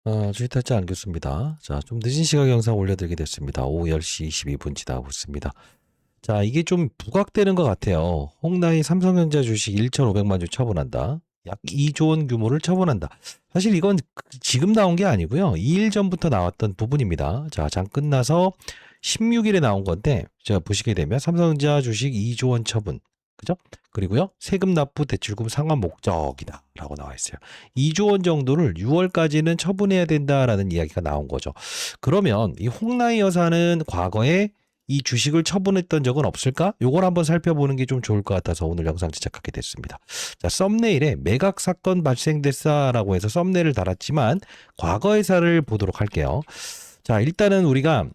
주식타짜 안겼습니다. 자, 좀 늦은 시각 영상 올려드리게 됐습니다. 오후 10시 22분 지나고 있습니다. 자, 이게 좀 부각되는 것 같아요. 홍나이 삼성전자 주식 1,500만 주 처분한다. 약 2조 원 규모를 처분한다. 사실 이건 지금 나온 게 아니고요. 2일 전부터 나왔던 부분입니다. 자, 장 끝나서 16일에 나온 건데, 제가 보시게 되면 삼성전자 주식 2조 원 처분. 그죠? 그리고요, 세금 납부 대출금 상환 목적이다. 라고 나와 있어요. 2조 원 정도를 6월까지는 처분해야 된다라는 이야기가 나온 거죠. 그러면 이 홍나이 여사는 과거에 이 주식을 처분했던 적은 없을까? 요걸 한번 살펴보는 게 좀 좋을 것 같아서 오늘 영상 제작하게 됐습니다. 자, 썸네일에 매각 사건 발생됐사라고 해서 썸네일을 달았지만 과거의 사를 보도록 할게요. 자, 일단은 우리가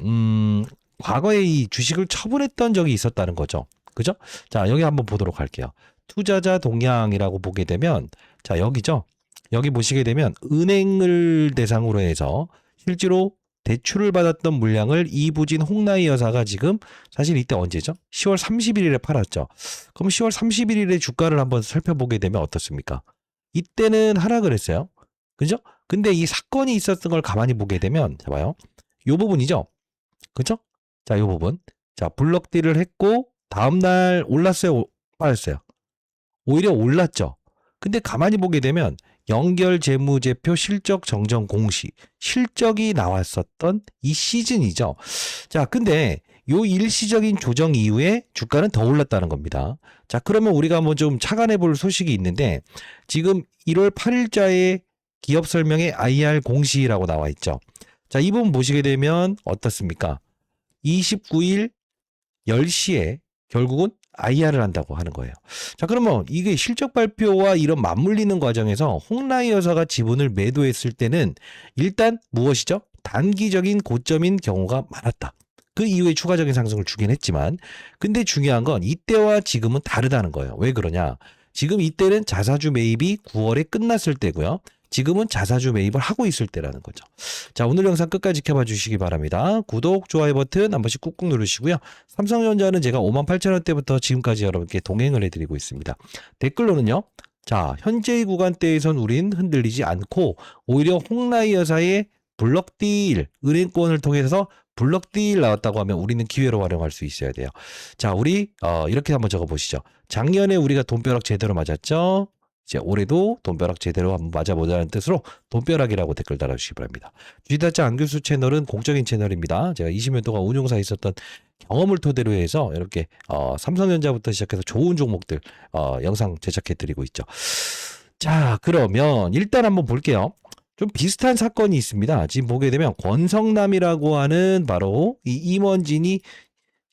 과거에 이 주식을 처분했던 적이 있었다는 거죠. 그죠? 자, 여기 한번 보도록 할게요. 투자자 동향이라고 보게 되면, 자, 여기죠. 여기 보시게 되면 은행을 대상으로 해서 실제로 대출을 받았던 물량을 이부진 홍나이 여사가 지금 사실 이때 언제죠? 10월 31일에 팔았죠. 그럼 10월 31일에 주가를 한번 살펴보게 되면 어떻습니까? 이때는 하락을 했어요. 그죠? 근데 이 사건이 있었던 걸 가만히 보게 되면, 자 봐요. 요 부분이죠. 그죠? 자, 요 부분. 자, 블럭딜을 했고 다음날 올랐어요? 빠졌어요? 오히려 올랐죠. 근데 가만히 보게 되면 연결 재무제표 실적 정정 공시 실적이 나왔었던 이 시즌이죠. 자, 근데 요 일시적인 조정 이후에 주가는 더 올랐다는 겁니다. 자, 그러면 우리가 한번 좀 착안해 볼 소식이 있는데 지금 1월 8일자에 기업 설명에 IR 공시라고 나와 있죠. 자, 이 부분 보시게 되면 어떻습니까? 29일 10시에 결국은 IR을 한다고 하는 거예요. 자, 그러면 이게 실적 발표와 이런 맞물리는 과정에서 홍나이 여사가 지분을 매도했을 때는 일단 무엇이죠? 단기적인 고점인 경우가 많았다. 그 이후에 추가적인 상승을 주긴 했지만, 근데 중요한 건 이때와 지금은 다르다는 거예요. 왜 그러냐? 지금 이때는 자사주 매입이 9월에 끝났을 때고요. 지금은 자사주 매입을 하고 있을 때라는 거죠. 자, 오늘 영상 끝까지 지켜봐 주시기 바랍니다. 구독, 좋아요 버튼 한 번씩 꾹꾹 누르시고요. 삼성전자는 제가 58,000원대부터 지금까지 여러분께 동행을 해드리고 있습니다. 댓글로는요. 자, 현재의 구간대에선 우린 흔들리지 않고 오히려 홍나이 여사의 블럭딜, 은행권을 통해서 블럭딜 나왔다고 하면 우리는 기회로 활용할 수 있어야 돼요. 자, 우리 이렇게 한번 적어보시죠. 작년에 우리가 돈벼락 제대로 맞았죠? 이제 올해도 돈벼락 제대로 한번 맞아보자는 뜻으로 돈벼락이라고 댓글 달아주시기 바랍니다. 주식타짜 안교수 채널은 공적인 채널입니다. 제가 20년 동안 운용사에 있었던 경험을 토대로 해서 이렇게 삼성전자부터 시작해서 좋은 종목들 영상 제작해드리고 있죠. 자, 그러면 일단 한번 볼게요. 좀 비슷한 사건이 있습니다. 지금 보게 되면 권성남이라고 하는 바로 이 임원진이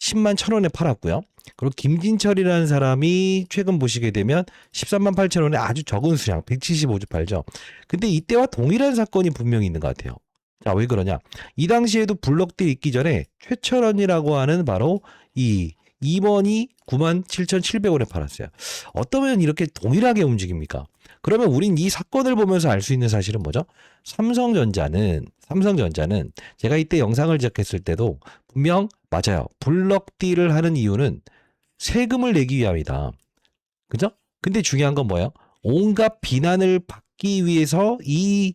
10만 1,000원에 팔았고요. 그리고 김진철이라는 사람이 최근 보시게 되면 13만 8천 원에 아주 적은 수량 175주 팔죠. 근데 이때와 동일한 사건이 분명히 있는 것 같아요. 자, 왜 그러냐? 이 당시에도 블럭딜 있기 전에 최철원이라고 하는 바로 이 임원이 9만 7,700원에 팔았어요. 어떠면 이렇게 동일하게 움직입니까? 그러면 우린 이 사건을 보면서 알 수 있는 사실은 뭐죠? 삼성전자는 제가 이때 영상을 제작했을 때도 분명 맞아요. 블럭딜을 하는 이유는 세금을 내기 위함이다. 그죠? 근데 중요한 건 뭐예요? 온갖 비난을 받기 위해서 이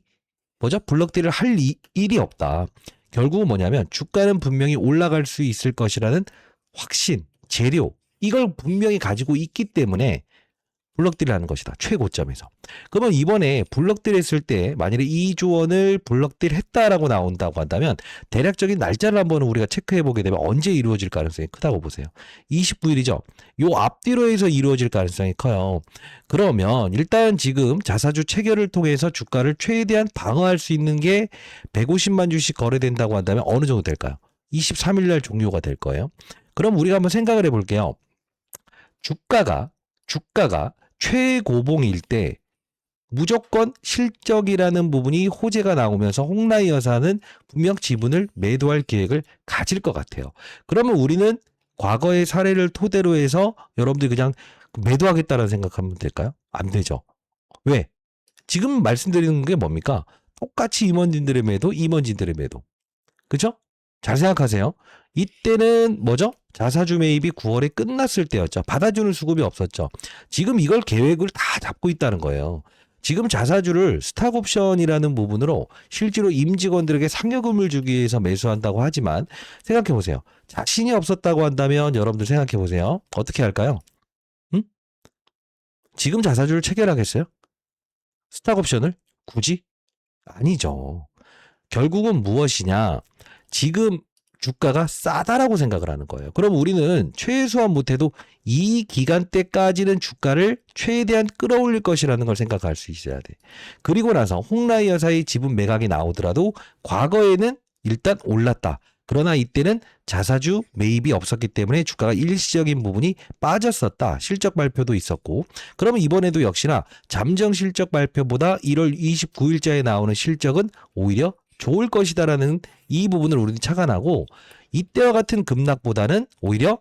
뭐죠? 블럭딜을 할 일이 없다. 결국은 뭐냐면 주가는 분명히 올라갈 수 있을 것이라는 확신, 재료 이걸 분명히 가지고 있기 때문에 블럭딜을 하는 것이다. 최고점에서. 그러면 이번에 블럭딜 했을 때 만일에 2조 원을 블럭딜 했다라고 나온다고 한다면 대략적인 날짜를 한번 우리가 체크해 보게 되면 언제 이루어질 가능성이 크다고 보세요. 29일이죠. 요 앞뒤로 해서 이루어질 가능성이 커요. 그러면 일단 지금 자사주 체결을 통해서 주가를 최대한 방어할 수 있는 게 150만 주씩 거래된다고 한다면 어느 정도 될까요? 23일 날 종료가 될 거예요. 그럼 우리가 한번 생각을 해볼게요. 주가가 최고봉일 때 무조건 실적이라는 부분이 호재가 나오면서 홍나이 여사는 분명 지분을 매도할 계획을 가질 것 같아요. 그러면 우리는 과거의 사례를 토대로 해서 여러분들이 그냥 매도하겠다는 생각하면 될까요? 안 되죠. 왜? 지금 말씀드리는 게 뭡니까? 똑같이 임원진들의 매도. 그죠? 잘 생각하세요. 이때는 뭐죠? 자사주 매입이 9월에 끝났을 때였죠. 받아주는 수급이 없었죠. 지금 이걸 계획을 다 잡고 있다는 거예요. 지금 자사주를 스탁옵션이라는 부분으로 실제로 임직원들에게 상여금을 주기 위해서 매수한다고 하지만 생각해 보세요. 자신이 없었다고 한다면 여러분들 생각해 보세요. 어떻게 할까요? 응? 지금 자사주를 체결하겠어요? 스탁옵션을? 굳이? 아니죠. 결국은 무엇이냐? 지금 주가가 싸다라고 생각을 하는 거예요. 그럼 우리는 최소한 못해도 이 기간 때까지는 주가를 최대한 끌어올릴 것이라는 걸 생각할 수 있어야 돼. 그리고 나서 홍라이 여사의 지분 매각이 나오더라도 과거에는 일단 올랐다. 그러나 이때는 자사주 매입이 없었기 때문에 주가가 일시적인 부분이 빠졌었다. 실적 발표도 있었고. 그러면 이번에도 역시나 잠정 실적 발표보다 1월 29일자에 나오는 실적은 오히려 좋을 것이다라는 이 부분을 우리는 착안하고 이때와 같은 급락보다는 오히려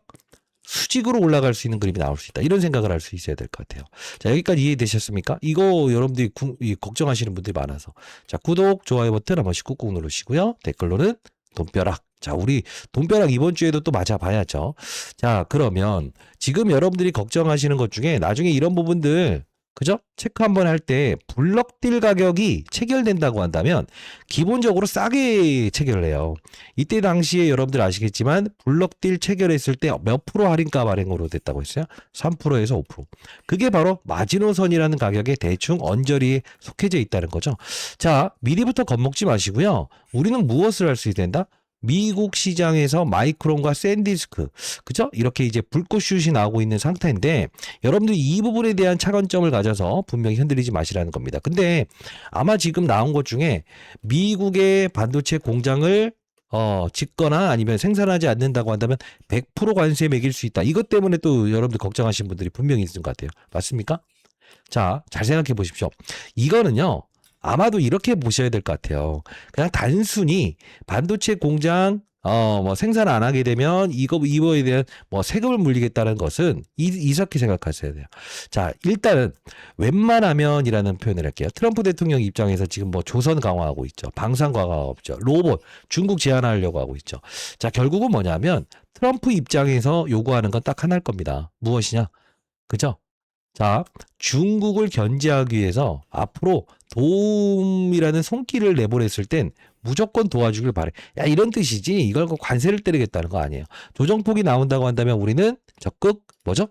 수직으로 올라갈 수 있는 그림이 나올 수 있다. 이런 생각을 할 수 있어야 될 것 같아요. 자, 여기까지 이해되셨습니까? 이거 여러분들이 걱정하시는 분들이 많아서. 자, 구독, 좋아요 버튼 한 번씩 꾹꾹 누르시고요. 댓글로는 돈벼락. 자, 우리 돈벼락 이번 주에도 또 맞아봐야죠. 자, 그러면 지금 여러분들이 걱정하시는 것 중에 나중에 이런 부분들 그죠? 체크 한번 할 때 블럭딜 가격이 체결된다고 한다면 기본적으로 싸게 체결을 해요. 이때 당시에 여러분들 아시겠지만 블럭딜 체결했을 때 몇 프로 할인가 발행으로 됐다고 했어요? 3%에서 5%. 그게 바로 마지노선이라는 가격에 대충 언저리에 속해져 있다는 거죠. 자, 미리부터 겁먹지 마시고요. 우리는 무엇을 할 수 있어야 된다? 미국 시장에서 마이크론과 샌디스크, 그죠? 이렇게 이제 불꽃슛이 나오고 있는 상태인데, 여러분들이 이 부분에 대한 차관점을 가져서 분명히 흔들리지 마시라는 겁니다. 근데 아마 지금 나온 것 중에 미국의 반도체 공장을 짓거나 아니면 생산하지 않는다고 한다면 100% 관세 매길 수 있다. 이것 때문에 또 여러분들 걱정하시는 분들이 분명히 있는 것 같아요. 맞습니까? 자, 잘 생각해 보십시오. 이거는요. 아마도 이렇게 보셔야 될 것 같아요. 그냥 단순히 반도체 공장 뭐 생산 안 하게 되면 이거에 대한 뭐 세금을 물리겠다는 것은 이렇게 생각하셔야 돼요. 자, 일단은 웬만하면이라는 표현을 할게요. 트럼프 대통령 입장에서 지금 뭐 조선 강화하고 있죠. 방산 강화하고 있죠. 로봇 중국 제한하려고 하고 있죠. 자, 결국은 뭐냐면 트럼프 입장에서 요구하는 건 딱 하나일 겁니다. 무엇이냐? 그죠? 자, 중국을 견제하기 위해서 앞으로 도움이라는 손길을 내보냈을 땐 무조건 도와주길 바래. 야, 이런 뜻이지. 이걸 관세를 때리겠다는 거 아니에요. 조정폭이 나온다고 한다면 우리는 적극 뭐죠?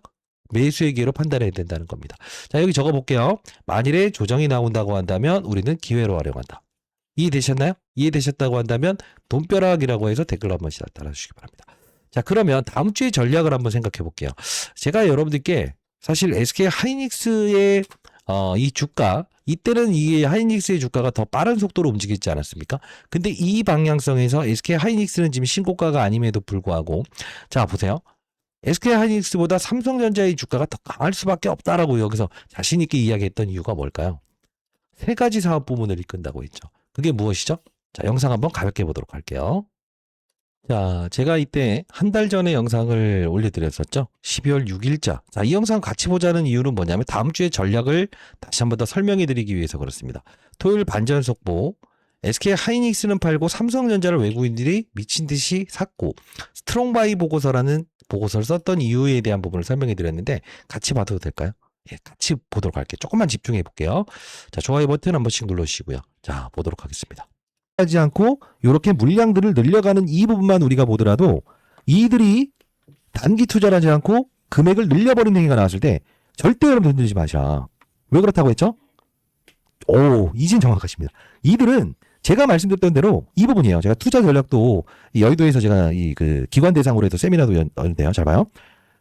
매수의 기회로 판단해야 된다는 겁니다. 자, 여기 적어볼게요. 만일에 조정이 나온다고 한다면 우리는 기회로 활용한다. 이해되셨나요? 이해되셨다고 한다면 돈벼락이라고 해서 댓글 한 번씩 달아주시기 바랍니다. 자, 그러면 다음 주의 전략을 한번 생각해 볼게요. 제가 여러분들께 사실 SK 하이닉스의 이 주가 이때는 이 하이닉스의 주가가 더 빠른 속도로 움직이지 않았습니까? 근데 이 방향성에서 SK 하이닉스는 지금 신고가가 아님에도 불구하고 자 보세요. SK 하이닉스보다 삼성전자의 주가가 더 강할 수밖에 없다라고 여기서 자신 있게 이야기했던 이유가 뭘까요? 세 가지 사업 부문을 이끈다고 했죠. 그게 무엇이죠? 자, 영상 한번 가볍게 보도록 할게요. 자, 제가 이때 한 달 전에 영상을 올려드렸었죠. 12월 6일자. 자, 이 영상 같이 보자는 이유는 뭐냐면 다음 주에 전략을 다시 한 번 더 설명해 드리기 위해서 그렇습니다. 토요일 반전 속보. SK 하이닉스는 팔고 삼성전자를 외국인들이 미친 듯이 샀고 스트롱바이 보고서라는 보고서를 썼던 이유에 대한 부분을 설명해 드렸는데 같이 봐도 될까요? 예, 같이 보도록 할게요. 조금만 집중해 볼게요. 자, 좋아요 버튼 한 번씩 눌러주시고요. 자, 보도록 하겠습니다. 하지 않고 이렇게 물량들을 늘려가는 이 부분만 우리가 보더라도 이들이 단기 투자를 하지 않고 금액을 늘려버리는 행위가 나왔을 때 절대 여러분 흔들리지 마셔. 왜 그렇다고 했죠? 오, 이젠 정확하십니다. 이들은 제가 말씀드렸던 대로 이 부분이에요. 제가 투자 전략도 여의도에서 제가 그 기관 대상으로 해서 세미나도 연대요. 잘 봐요.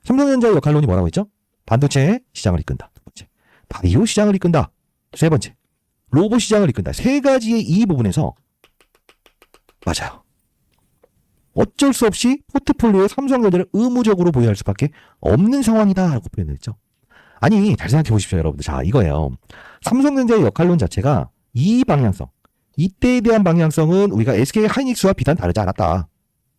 삼성전자의 역할론이 뭐라고 했죠? 반도체 시장을 이끈다. 두 번째, 바이오 시장을 이끈다. 세 번째, 로봇 시장을 이끈다. 세 가지의 이 부분에서 맞아요. 어쩔 수 없이 포트폴리오에 삼성전자를 의무적으로 보유할 수밖에 없는 상황이다라고 표현했죠. 아니, 잘 생각해 보십시오, 여러분들. 자, 이거예요. 삼성전자의 역할론 자체가 이 방향성, 이때에 대한 방향성은 우리가 SK 하이닉스와 비단 다르지 않았다.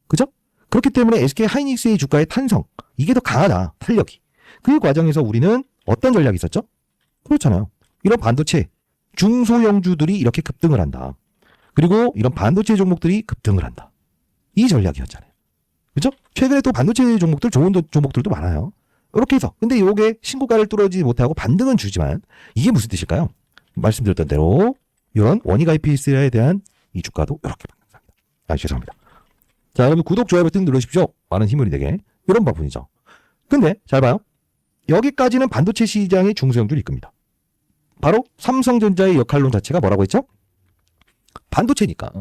그죠? 그렇기 때문에 SK 하이닉스의 주가의 탄성, 이게 더 강하다, 탄력이. 그 과정에서 우리는 어떤 전략이 있었죠? 그렇잖아요. 이런 반도체, 중소형주들이 이렇게 급등을 한다. 그리고 이런 반도체 종목들이 급등을 한다. 이 전략이었잖아요. 그죠? 최근에 또 반도체 종목들, 좋은 종목들도 많아요. 이렇게 해서. 근데 이게 신고가를 뚫어지지 못하고 반등은 주지만 이게 무슨 뜻일까요? 말씀드렸던 대로 이런 원익 IPS에 대한 이 주가도 이렇게 반등합니다. 죄송합니다. 자, 여러분 구독, 좋아요 버튼 눌러주십시오. 많은 힘이 되게. 이런 부분이죠. 근데 잘 봐요. 여기까지는 반도체 시장의 중소형주를 이끕니다. 바로 삼성전자의 역할론 자체가 뭐라고 했죠? 반도체니까.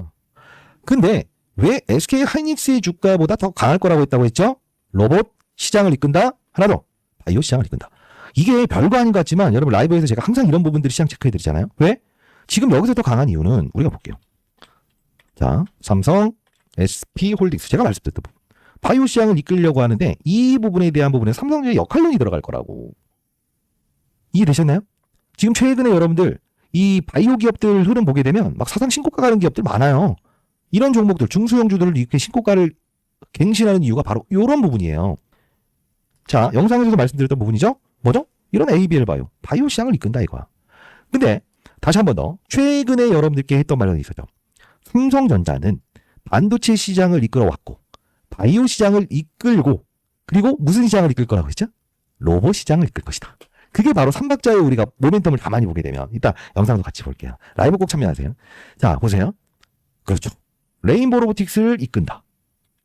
근데 왜 SK 하이닉스의 주가보다 더 강할 거라고 했다고 했죠? 로봇 시장을 이끈다. 하나 더. 바이오 시장을 이끈다. 이게 별거 아닌 것 같지만 여러분 라이브에서 제가 항상 이런 부분들을 시장 체크해 드리잖아요. 왜? 지금 여기서 더 강한 이유는 우리가 볼게요. 자, 삼성, SP홀딩스. 제가 말씀드렸던 부분. 바이오 시장을 이끌려고 하는데 이 부분에 대한 부분에 삼성전자의 역할론이 들어갈 거라고. 이해되셨나요? 지금 최근에 여러분들 이 바이오 기업들 흐름 보게 되면 막 사상 신고가 가는 기업들 많아요. 이런 종목들, 중소형주들을 이렇게 신고가를 갱신하는 이유가 바로 이런 부분이에요. 자, 영상에서 말씀드렸던 부분이죠? 뭐죠? 이런 ABL 바이오 시장을 이끈다 이거야. 근데 다시 한 번 더 최근에 여러분들께 했던 말이 있었죠. 삼성전자는 반도체 시장을 이끌어왔고 바이오 시장을 이끌고 그리고 무슨 시장을 이끌 거라고 했죠? 로봇 시장을 이끌 것이다. 그게 바로 삼각자의 우리가 모멘텀을 가만히 보게 되면 이따 영상도 같이 볼게요. 라이브 꼭 참여하세요. 자, 보세요. 그렇죠. 레인보우 로보틱스를 이끈다.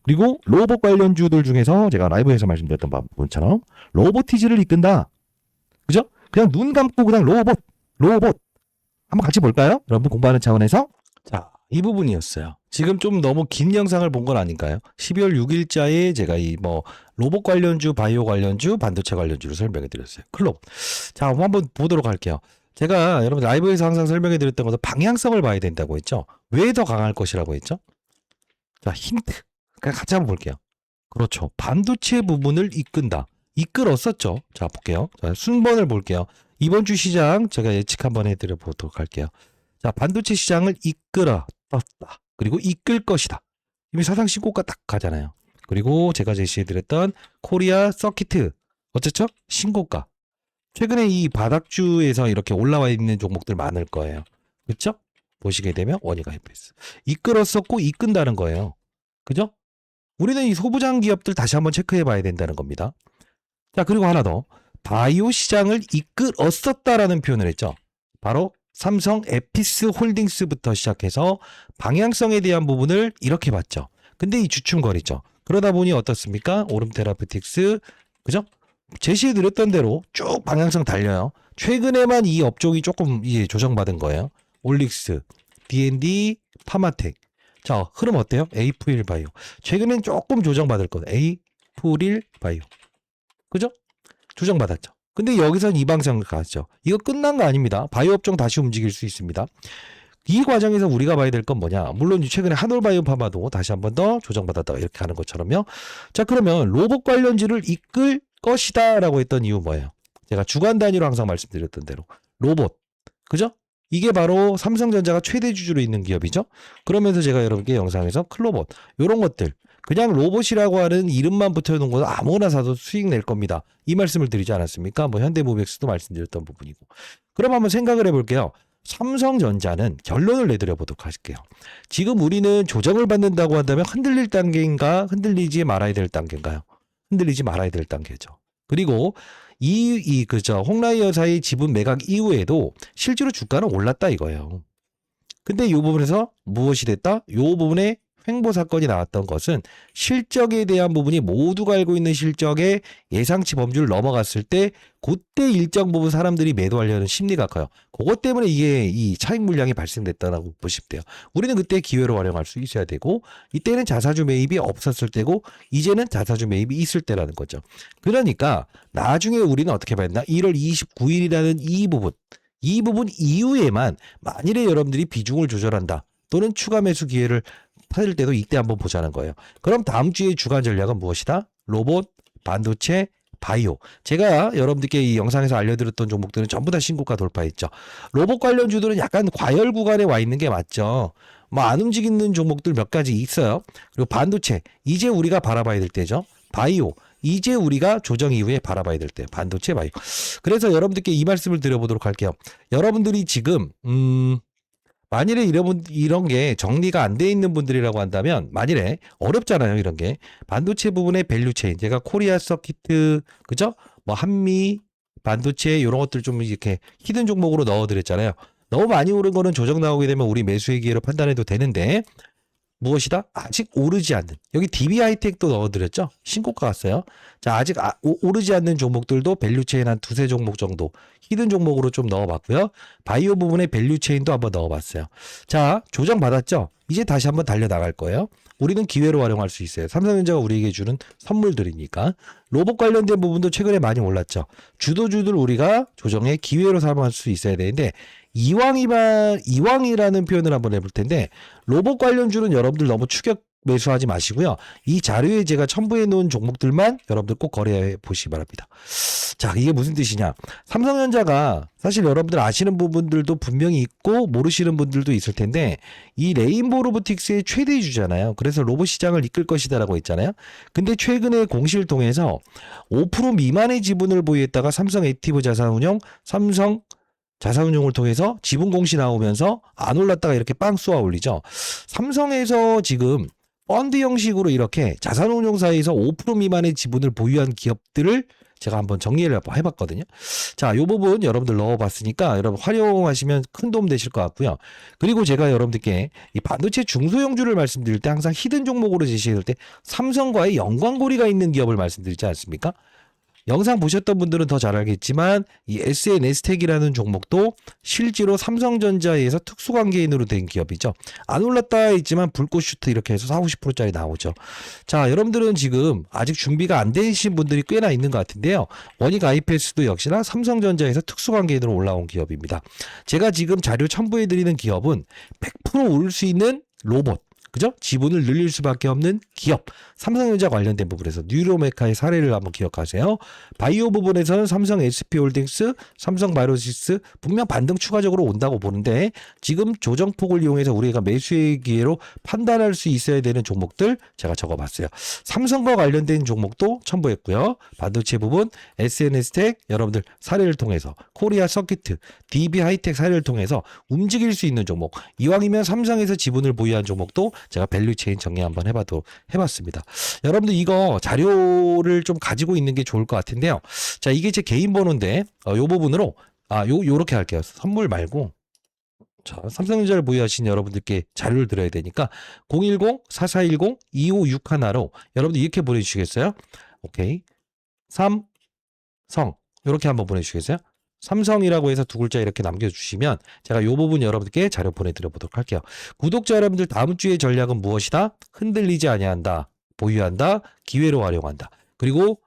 그리고 로봇 관련주들 중에서 제가 라이브에서 말씀드렸던 부분처럼 로보티즈를 이끈다. 그죠? 그냥 눈 감고 그냥 로봇. 한번 같이 볼까요? 여러분 공부하는 차원에서. 자, 이 부분이었어요. 지금 좀 너무 긴 영상을 본 건 아닌가요? 12월 6일자에 제가 이 로봇 관련주, 바이오 관련주, 반도체 관련주를 설명해 드렸어요. 클럽. 자, 한번 보도록 할게요. 제가 여러분 라이브에서 항상 설명해 드렸던 것은 방향성을 봐야 된다고 했죠. 왜 더 강할 것이라고 했죠? 자, 힌트. 그냥 같이 한번 볼게요. 그렇죠. 반도체 부분을 이끈다. 이끌었었죠. 자, 볼게요. 자, 순번을 볼게요. 이번 주 시장 제가 예측 한번 해드려 보도록 할게요. 자, 반도체 시장을 이끌었다. 그리고 이끌 것이다. 이미 사상 신고가 딱 가잖아요. 그리고 제가 제시해드렸던 코리아 서키트. 어쨌죠? 신고가. 최근에 이 바닥주에서 이렇게 올라와 있는 종목들 많을 거예요. 그렇죠? 보시게 되면 원익 IPS. 이끌었었고 이끈다는 거예요. 그죠? 우리는 이 소부장 기업들 다시 한번 체크해 봐야 된다는 겁니다. 자, 그리고 하나 더. 바이오 시장을 이끌었었다라는 표현을 했죠. 바로 삼성 에피스 홀딩스부터 시작해서 방향성에 대한 부분을 이렇게 봤죠. 근데 이 주춤거리죠. 그러다 보니 어떻습니까? 오름테라피틱스, 그죠? 제시해드렸던 대로 쭉 방향성 달려요. 최근에만 이 업종이 조금 조정받은 거예요. 올릭스, D&D, 파마텍. 자, 흐름 어때요? 에이프릴 바이오. 최근엔 조금 조정받을 거예요. 에이프릴 바이오. 그죠? 조정받았죠. 근데 여기선 이 방향으로 갔죠. 이거 끝난 거 아닙니다. 바이오 업종 다시 움직일 수 있습니다. 이 과정에서 우리가 봐야 될 건 뭐냐? 물론 최근에 한올바이오 파마도 다시 한 번 더 조정받았다가 이렇게 하는 것처럼요. 자, 그러면 로봇 관련주를 이끌 것이다 라고 했던 이유 뭐예요? 제가 주간 단위로 항상 말씀드렸던 대로 로봇. 그죠? 이게 바로 삼성전자가 최대 주주로 있는 기업이죠. 그러면서 제가 여러분께 영상에서 클로봇 이런 것들 그냥 로봇이라고 하는 이름만 붙여놓은 것은 아무나 사도 수익 낼 겁니다. 이 말씀을 드리지 않았습니까? 현대모비엑스도 말씀드렸던 부분이고. 그럼 한번 생각을 해볼게요. 삼성전자는 결론을 내드려 보도록 할게요. 지금 우리는 조정을 받는다고 한다면 흔들릴 단계인가 흔들리지 말아야 될 단계인가요? 흔들리지 말아야 될 단계죠. 그리고 홍라이 여사의 지분 매각 이후에도 실제로 주가는 올랐다 이거예요. 근데 이 부분에서 무엇이 됐다? 이 부분에 횡보 사건이 나왔던 것은 실적에 대한 부분이 모두가 알고 있는 실적의 예상치 범주를 넘어갔을 때 그때 일정 부분 사람들이 매도하려는 심리가 커요. 그것 때문에 이게 이 차익 물량이 발생됐다라고 보시면 돼요. 우리는 그때 기회로 활용할 수 있어야 되고 이때는 자사주 매입이 없었을 때고 이제는 자사주 매입이 있을 때라는 거죠. 그러니까 나중에 우리는 어떻게 봐야 되나? 1월 29일이라는 이 부분 이후에만 만일에 여러분들이 비중을 조절한다 또는 추가 매수 기회를 찾을 때도 이때 한번 보자는 거예요. 그럼 다음 주의 주간 전략은 무엇이다? 로봇, 반도체, 바이오. 제가 여러분들께 이 영상에서 알려드렸던 종목들은 전부 다 신고가 돌파했죠. 로봇 관련주들은 약간 과열 구간에 와 있는 게 맞죠. 안 움직이는 종목들 몇 가지 있어요. 그리고 반도체, 이제 우리가 바라봐야 될 때죠. 바이오, 이제 우리가 조정 이후에 바라봐야 될 때. 반도체, 바이오. 그래서 여러분들께 이 말씀을 드려보도록 할게요. 여러분들이 지금 만일에 이런 게 정리가 안 돼 있는 분들이라고 한다면 만일에 어렵잖아요. 이런 게 반도체 부분의 밸류체인 제가 코리아 서키트 그죠? 한미 반도체 이런 것들 좀 이렇게 히든 종목으로 넣어드렸잖아요. 너무 많이 오른 거는 조정 나오게 되면 우리 매수의 기회로 판단해도 되는데 무엇이다? 아직 오르지 않는. 여기 DB 하이텍도 넣어드렸죠? 신고가 왔어요. 자, 아직 오르지 않는 종목들도 밸류체인 한 두세 종목 정도 히든 종목으로 좀 넣어봤고요. 바이오 부분에 밸류체인도 한번 넣어봤어요. 자, 조정 받았죠? 이제 다시 한번 달려나갈 거예요. 우리는 기회로 활용할 수 있어요. 삼성전자가 우리에게 주는 선물들이니까. 로봇 관련된 부분도 최근에 많이 올랐죠. 주도주들 우리가 조정의 기회로 사용할 수 있어야 되는데 이왕이라는 표현을 한번 해볼 텐데 로봇 관련주는 여러분들 너무 추격 매수하지 마시고요. 이 자료에 제가 첨부해 놓은 종목들만 여러분들 꼭 거래해 보시기 바랍니다. 자, 이게 무슨 뜻이냐? 삼성전자가 사실 여러분들 아시는 부분들도 분명히 있고 모르시는 분들도 있을 텐데 이 레인보우 로보틱스의 최대 주잖아요. 그래서 로봇 시장을 이끌 것이다라고 했잖아요. 근데 최근에 공시를 통해서 5% 미만의 지분을 보유했다가 삼성 액티브 자산운용, 삼성 자산운용을 통해서 지분 공시 나오면서 안 올랐다가 이렇게 빵 쏘아 올리죠. 삼성에서 지금 펀드 형식으로 이렇게 자산운용사에서 5% 미만의 지분을 보유한 기업들을 제가 한번 정리를 해봤거든요. 자, 이 부분 여러분들 넣어봤으니까 여러분 활용하시면 큰 도움 되실 것 같고요. 그리고 제가 여러분들께 이 반도체 중소형주를 말씀드릴 때 항상 히든 종목으로 제시할 때 삼성과의 연관고리가 있는 기업을 말씀드리지 않습니까? 영상 보셨던 분들은 더 잘 알겠지만 이 SNS텍이라는 종목도 실제로 삼성전자에서 특수관계인으로 된 기업이죠. 안 올랐다 했지만 불꽃 슈트 이렇게 해서 40~50%짜리 나오죠. 자, 여러분들은 지금 아직 준비가 안 되신 분들이 꽤나 있는 것 같은데요. 원익 IPS도 역시나 삼성전자에서 특수관계인으로 올라온 기업입니다. 제가 지금 자료 첨부해드리는 기업은 100% 오를 수 있는 로봇, 그죠? 지분을 늘릴 수밖에 없는 기업. 삼성전자 관련된 부분에서 뉴로메카의 사례를 한번 기억하세요. 바이오 부분에서는 삼성 SP홀딩스, 삼성 바이오시스 분명 반등 추가적으로 온다고 보는데 지금 조정폭을 이용해서 우리가 매수의 기회로 판단할 수 있어야 되는 종목들 제가 적어봤어요. 삼성과 관련된 종목도 첨부했고요. 반도체 부분, SNS텍 여러분들 사례를 통해서 코리아 서키트, DB 하이텍 사례를 통해서 움직일 수 있는 종목. 이왕이면 삼성에서 지분을 보유한 종목도 제가 밸류체인 정리 한번 해봤습니다. 여러분들 이거 자료를 좀 가지고 있는 게 좋을 것 같은데요. 자, 이게 제 개인 번호인데 요 부분으로 요렇게 할게요. 선물 말고 자, 삼성전자를 보유하신 여러분들께 자료를 드려야 되니까 010-4410-2561로 여러분들 이렇게 보내주시겠어요? 오케이. 삼성 이렇게 한번 보내주시겠어요? 삼성이라고 해서 두 글자 이렇게 남겨주시면 제가 이 부분 여러분들께 자료 보내드려 보도록 할게요. 구독자 여러분들 다음 주의 전략은 무엇이다? 흔들리지 아니한다. 보유한다. 기회로 활용한다. 그리고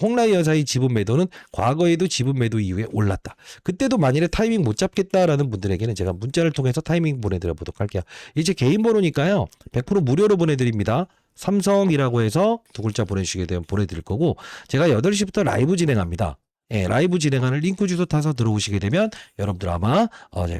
홍라이 여사의 지분 매도는 과거에도 지분 매도 이후에 올랐다. 그때도 만일에 타이밍 못 잡겠다라는 분들에게는 제가 문자를 통해서 타이밍 보내드려 보도록 할게요. 이제 개인 번호니까요. 100% 무료로 보내드립니다. 삼성이라고 해서 두 글자 보내주시게 되면 보내드릴 거고 제가 8시부터 라이브 진행합니다. 예, 라이브 진행하는 링크 주소 타서 들어오시게 되면 여러분들 아마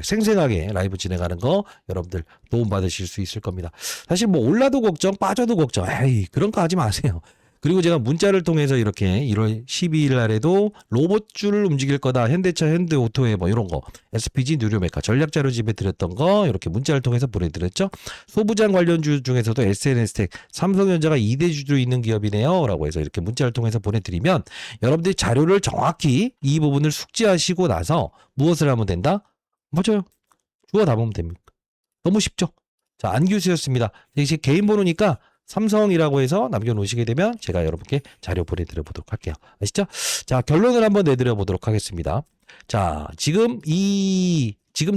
생생하게 라이브 진행하는 거 여러분들 도움 받으실 수 있을 겁니다. 사실 뭐 올라도 걱정 빠져도 걱정 에이 그런 거 하지 마세요. 그리고 제가 문자를 통해서 이렇게 1월 12일 날에도 로봇주를 움직일 거다. 현대차, 현대오토에 뭐 이런 거. SPG, 뉴로메카 전략자료집에 드렸던 거 이렇게 문자를 통해서 보내드렸죠. 소부장 관련주 중에서도 SNS텍, 삼성전자가 2대 주주 있는 기업이네요. 라고 해서 이렇게 문자를 통해서 보내드리면 여러분들이 자료를 정확히 이 부분을 숙지하시고 나서 무엇을 하면 된다? 맞아요. 주워 담으면 됩니다. 너무 쉽죠? 자, 안규수였습니다. 이제 개인 번호니까 삼성이라고 해서 남겨놓으시게 되면 제가 여러분께 자료 보내드려 보도록 할게요. 아시죠? 자, 결론을 한번 내드려 보도록 하겠습니다. 자, 지금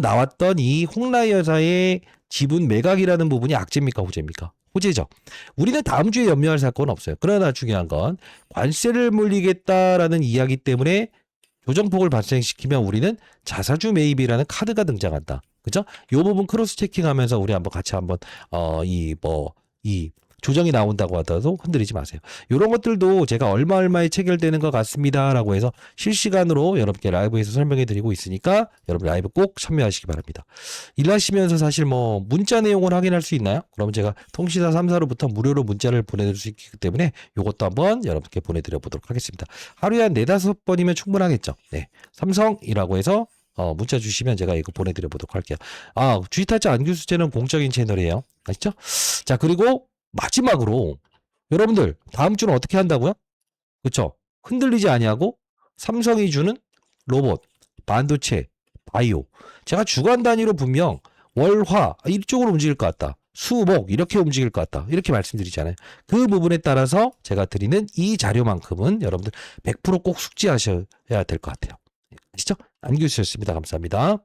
나왔던 이 홍라이 여사의 지분 매각이라는 부분이 악재입니까? 호재입니까? 호재죠. 우리는 다음 주에 염려할 사건은 없어요. 그러나 중요한 건 관세를 물리겠다라는 이야기 때문에 조정폭을 발생시키면 우리는 자사주 매입이라는 카드가 등장한다. 그죠? 요 부분 크로스 체킹하면서 우리 한번 같이 한번 조정이 나온다고 하더라도 흔들리지 마세요. 이런 것들도 제가 얼마에 체결되는 것 같습니다라고 해서 실시간으로 여러분께 라이브에서 설명해 드리고 있으니까 여러분 라이브 꼭 참여하시기 바랍니다. 일하시면서 사실 뭐 문자 내용을 확인할 수 있나요? 그럼 제가 통신사 3사로부터 무료로 문자를 보내드릴 수 있기 때문에 이것도 한번 여러분께 보내드려 보도록 하겠습니다. 하루에 한 4~5번이면 충분하겠죠. 네, 삼성이라고 해서 문자 주시면 제가 이거 보내드려 보도록 할게요. G타짜 안규수 채널은 공적인 채널이에요. 아시죠? 자, 그리고 마지막으로 여러분들 다음 주는 어떻게 한다고요? 그렇죠? 흔들리지 아니하고 삼성이 주는 로봇, 반도체, 바이오. 제가 주간 단위로 분명 월화 이쪽으로 움직일 것 같다. 수목 이렇게 움직일 것 같다. 이렇게 말씀드리잖아요. 그 부분에 따라서 제가 드리는 이 자료만큼은 여러분들 100% 꼭 숙지하셔야 될 것 같아요. 아시죠? 안규수였습니다. 감사합니다.